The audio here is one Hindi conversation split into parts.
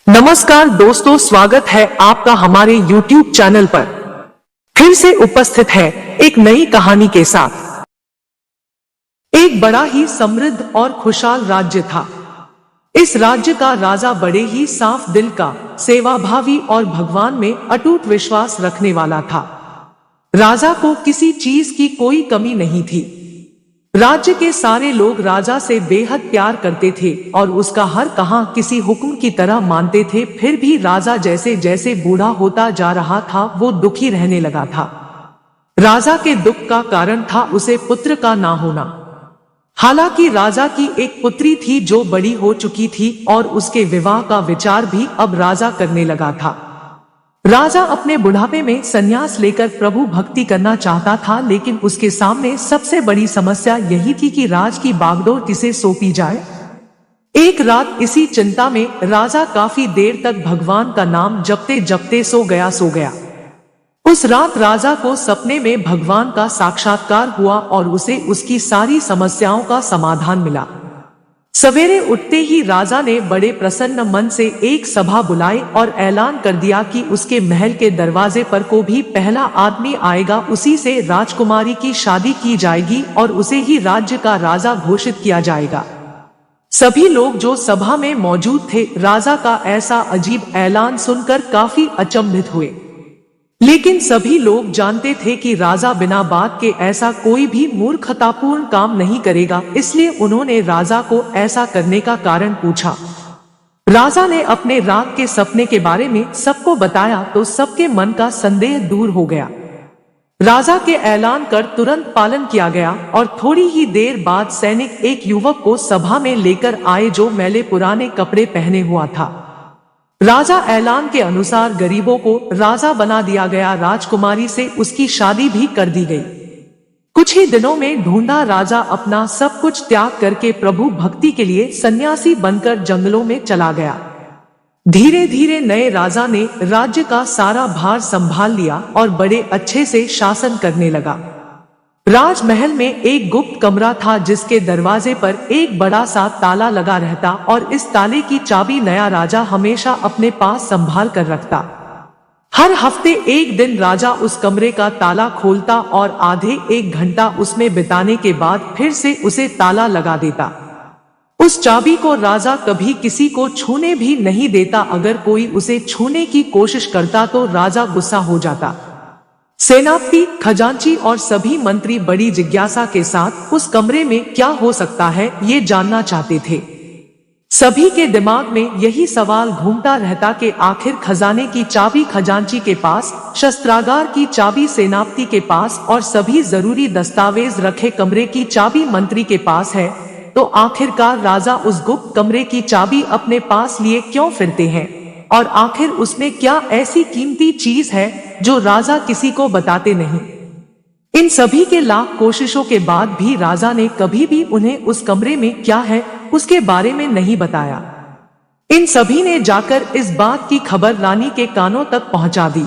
नमस्कार दोस्तों, स्वागत है आपका हमारे YouTube चैनल पर। फिर से उपस्थित है एक नई कहानी के साथ। एक बड़ा ही समृद्ध और खुशहाल राज्य था। इस राज्य का राजा बड़े ही साफ दिल का, सेवाभावी और भगवान में अटूट विश्वास रखने वाला था। राजा को किसी चीज की कोई कमी नहीं थी। राज्य के सारे लोग राजा से बेहद प्यार करते थे और उसका हर कहा किसी हुक्म की तरह मानते थे। फिर भी राजा जैसे जैसे बूढ़ा होता जा रहा था, वो दुखी रहने लगा था। राजा के दुख का कारण था उसे पुत्र का ना होना। हालांकि राजा की एक पुत्री थी जो बड़ी हो चुकी थी और उसके विवाह का विचार भी अब राजा करने लगा था। राजा अपने बुढ़ापे में संन्यास लेकर प्रभु भक्ति करना चाहता था, लेकिन उसके सामने सबसे बड़ी समस्या यही थी कि राज की बागडोर किसे सौंपी जाए। एक रात इसी चिंता में राजा काफी देर तक भगवान का नाम जपते जपते सो गया। उस रात राजा को सपने में भगवान का साक्षात्कार हुआ और उसे उसकी सारी समस्याओं का समाधान मिला। सवेरे उठते ही राजा ने बड़े प्रसन्न मन से एक सभा बुलाई और ऐलान कर दिया कि उसके महल के दरवाजे पर को भी पहला आदमी आएगा, उसी से राजकुमारी की शादी की जाएगी और उसे ही राज्य का राजा घोषित किया जाएगा। सभी लोग जो सभा में मौजूद थे, राजा का ऐसा अजीब ऐलान सुनकर काफी अचंभित हुए। लेकिन सभी लोग जानते थे कि राजा बिना बात के ऐसा कोई भी मूर्खतापूर्ण काम नहीं करेगा, इसलिए उन्होंने राजा को ऐसा करने का कारण पूछा। राजा ने अपने रात के सपने के बारे में सबको बताया तो सबके मन का संदेह दूर हो गया। राजा के ऐलान कर तुरंत पालन किया गया और थोड़ी ही देर बाद सैनिक एक युवक को सभा में लेकर आए जो मैले पुराने कपड़े पहने हुआ था। राजा ऐलान के अनुसार गरीबों को राजा बना दिया गया, राजकुमारी से उसकी शादी भी कर दी गई। कुछ ही दिनों में ढूंढा राजा अपना सब कुछ त्याग करके प्रभु भक्ति के लिए सन्यासी बनकर जंगलों में चला गया। धीरे धीरे नए राजा ने राज्य का सारा भार संभाल लिया और बड़े अच्छे से शासन करने लगा। राजमहल में एक गुप्त कमरा था जिसके दरवाजे पर एक बड़ा सा ताला लगा रहता और इस ताले की चाबी नया राजा हमेशा अपने पास संभाल कर रखता। हर हफ्ते एक दिन राजा उस कमरे का ताला खोलता और आधे एक घंटा उसमें बिताने के बाद फिर से उसे ताला लगा देता। उस चाबी को राजा कभी किसी को छूने भी नहीं देता। अगर कोई उसे छूने की कोशिश करता तो राजा गुस्सा हो जाता। सेनापति, खजांची और सभी मंत्री बड़ी जिज्ञासा के साथ उस कमरे में क्या हो सकता है ये जानना चाहते थे। सभी के दिमाग में यही सवाल घूमता रहता कि आखिर खजाने की चाबी खजांची के पास, शस्त्रागार की चाबी सेनापति के पास और सभी जरूरी दस्तावेज रखे कमरे की चाबी मंत्री के पास है, तो आखिरकार राजा उस गुप्त कमरे की चाबी अपने पास लिए क्यों फिरते हैं और आखिर उसमें क्या ऐसी कीमती चीज है जो राजा किसी को बताते नहीं। इन सभी के लाख कोशिशों के बाद भी राजा ने कभी भी उन्हें उस कमरे में क्या है उसके बारे में नहीं बताया। इन सभी ने जाकर इस बात की खबर रानी के कानों तक पहुंचा दी।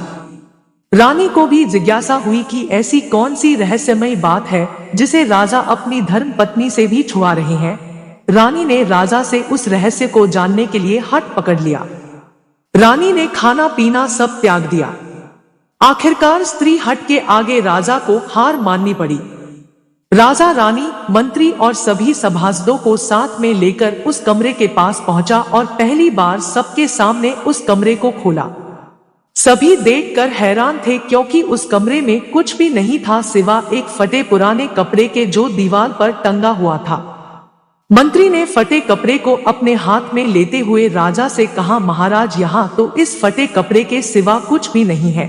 रानी को भी जिज्ञासा हुई कि ऐसी कौन सी रहस्यमयी बात है जिसे राजा अपनी धर्म पत्नी से भी छुपा रहे हैं। रानी ने राजा से उस रहस्य को जानने के लिए हट पकड़ लिया। रानी ने खाना पीना सब त्याग दिया। आखिरकार स्त्री हट के आगे राजा को हार माननी पड़ी। राजा रानी, मंत्री और सभी सभासदों को साथ में लेकर उस कमरे के पास पहुंचा और पहली बार सबके सामने उस कमरे को खोला। सभी देखकर हैरान थे क्योंकि उस कमरे में कुछ भी नहीं था सिवा एक फटे पुराने कपड़े के जो दीवार पर टंगा हुआ था। मंत्री ने फटे कपड़े को अपने हाथ में लेते हुए राजा से कहा, महाराज यहाँ तो इस फटे कपड़े के सिवा कुछ भी नहीं है।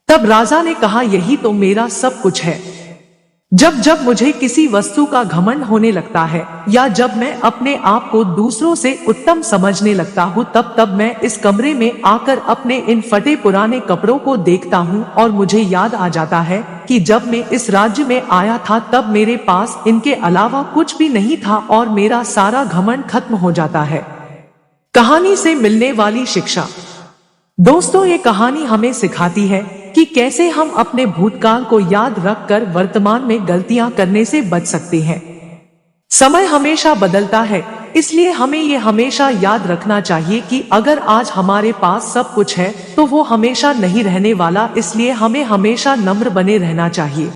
तब राजा ने कहा, यही तो मेरा सब कुछ है। जब जब मुझे किसी वस्तु का घमंड होने लगता है या जब मैं अपने आप को दूसरों से उत्तम समझने लगता हूँ, तब तब मैं इस कमरे में आकर अपने इन फटे पुराने कपड़ों को देखता हूँ और मुझे याद आ जाता है कि जब मैं इस राज्य में आया था तब मेरे पास इनके अलावा कुछ भी नहीं था और मेरा सारा घमंड खत्म हो जाता है। कहानी से मिलने वाली शिक्षा। दोस्तों, ये कहानी हमें सिखाती है कि कैसे हम अपने भूतकाल को याद रखकर वर्तमान में गलतियां करने से बच सकते हैं। समय हमेशा बदलता है, इसलिए हमें ये हमेशा याद रखना चाहिए कि अगर आज हमारे पास सब कुछ है तो वो हमेशा नहीं रहने वाला, इसलिए हमें हमेशा नम्र बने रहना चाहिए।